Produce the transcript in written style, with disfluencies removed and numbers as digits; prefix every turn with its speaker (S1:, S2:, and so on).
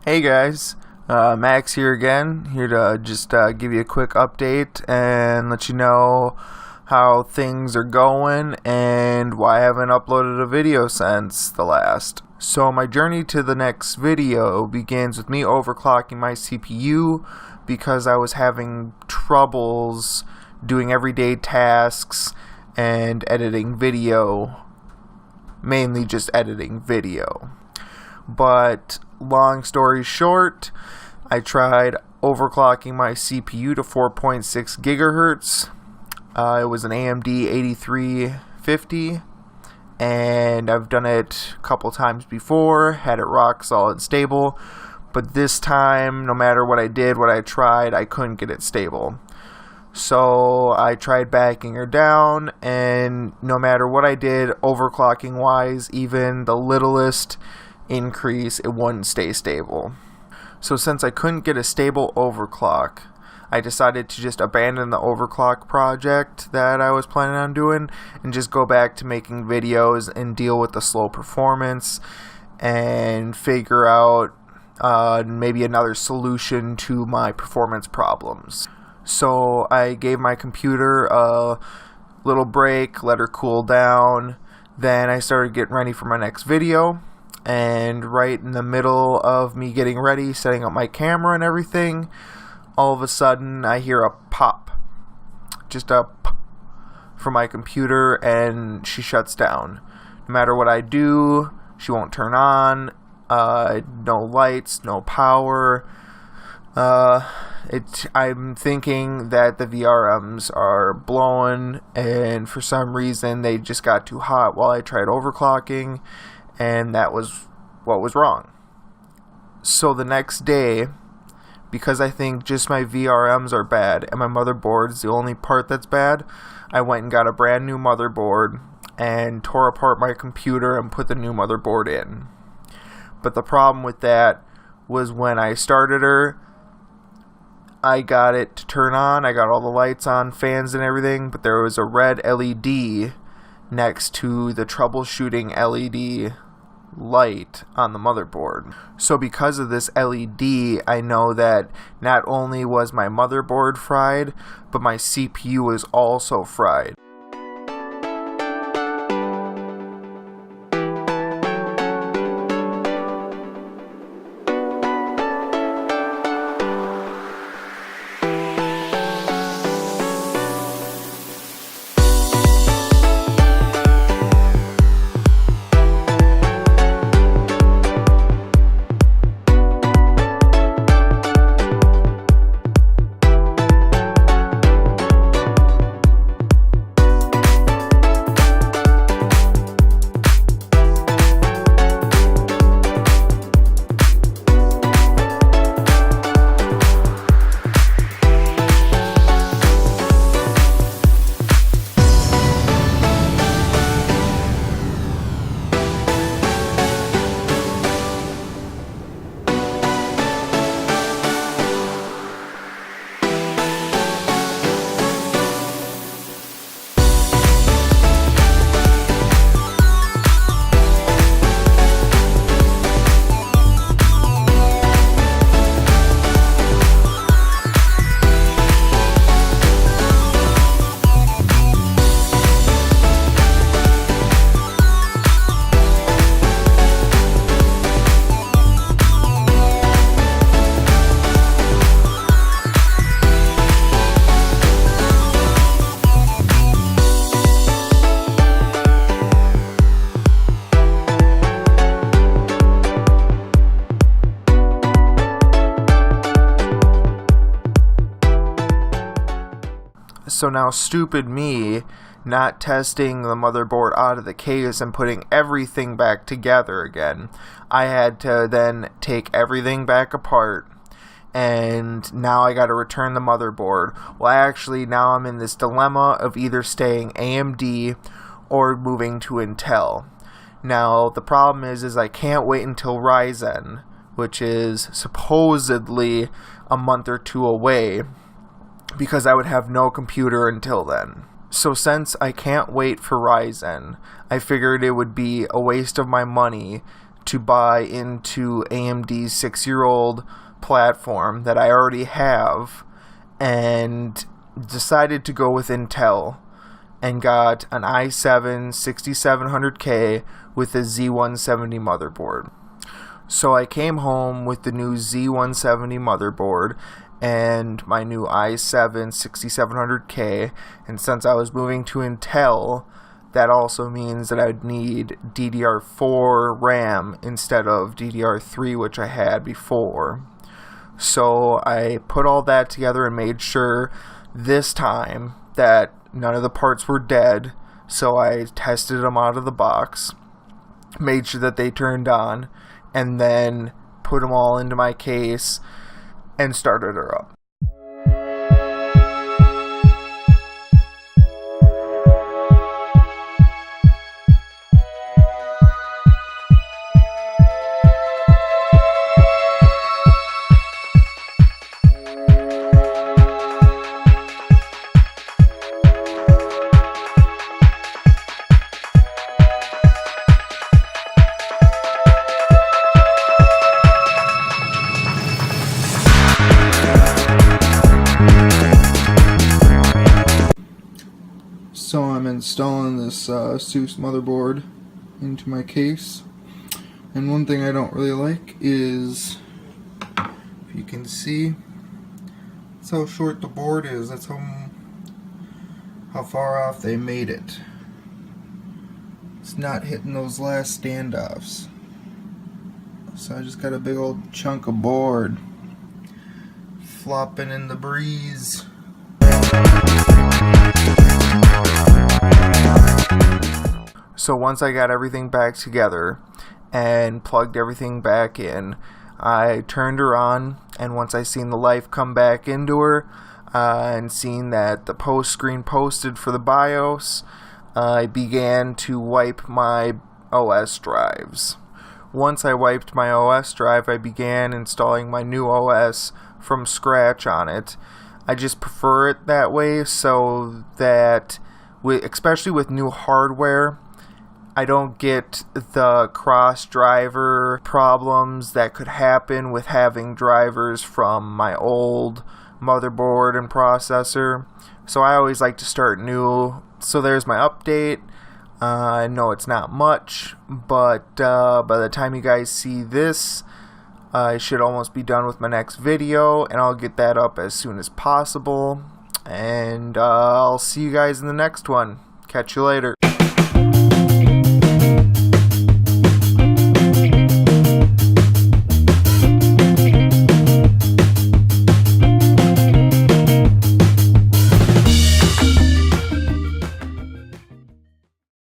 S1: Hey guys, Max here again, here to just give you a quick update and let you know how things are going and why I haven't uploaded a video since the last. So my journey to the next video begins with me overclocking my CPU because I was having troubles doing everyday tasks and editing video, mainly just editing video. But long story short, I tried overclocking my CPU to 4.6 gigahertz. It was an AMD 8350, and I've done it a couple times before, had it rock solid stable, but this time, no matter what I did, what I tried, I couldn't get it stable. So I tried backing her down, and no matter what I did overclocking wise, even the littlest increase, it wouldn't stay stable. So since I couldn't get a stable overclock, I decided to just abandon the overclock project that I was planning on doing and just go back to making videos and deal with the slow performance and figure out maybe another solution to my performance problems. So I gave my computer a little break, let her cool down, then I started getting ready for my next video. And right in the middle of me getting ready, setting up my camera and everything, all of a sudden I hear a pop. Just a pop from my computer, and she shuts down. No matter what I do, she won't turn on. No lights, no power. I'm thinking that the VRMs are blowing, and for some reason they just got too hot while I tried overclocking, and that was what was wrong. So the next day, because I think just my VRMs are bad and my motherboard is the only part that's bad, I went and got a brand new motherboard and tore apart my computer and put the new motherboard in. But the problem with that was when I started her, I got it to turn on, I got all the lights on, fans and everything, but there was a red LED next to the troubleshooting LED light on the motherboard. So because of this LED, I know that not only was my motherboard fried, but my CPU was also fried. So now stupid me, not testing the motherboard out of the case and putting everything back together again. I had to then take everything back apart, and now I got to return the motherboard. Well, actually, now I'm in this dilemma of either staying AMD or moving to Intel. Now, the problem is I can't wait until Ryzen, which is supposedly a month or two away, because I would have no computer until then. So since I can't wait for Ryzen, I figured it would be a waste of my money to buy into AMD's 6-year-old platform that I already have, and decided to go with Intel and got an i7 6700K with a Z170 motherboard. So I came home with the new Z170 motherboard and my new i7 6700K, and since I was moving to Intel, that also means that I would need DDR4 RAM instead of DDR3, which I had before. So I put all that together and made sure this time that none of the parts were dead. So I tested them out of the box, made sure that they turned on, and then put them all into my case and started her up. So I'm installing this ASUS motherboard into my case, and one thing I don't really like is, if you can see, that's how short the board is. That's how far off they made it. It's not hitting those last standoffs. So I just got a big old chunk of board flopping in the breeze. So once I got everything back together and plugged everything back in, I turned her on, and once I seen the life come back into her and seen that the post screen posted for the BIOS, I began to wipe my OS drives. Once I wiped my OS drive, I began installing my new OS from scratch on it. I just prefer it that way so that, especially with new hardware, I don't get the cross-driver problems that could happen with having drivers from my old motherboard and processor. So I always like to start new. So there's my update. I know it's not much, but by the time you guys see this, I should almost be done with my next video, and I'll get that up as soon as possible. And I'll see you guys in the next one. Catch you later.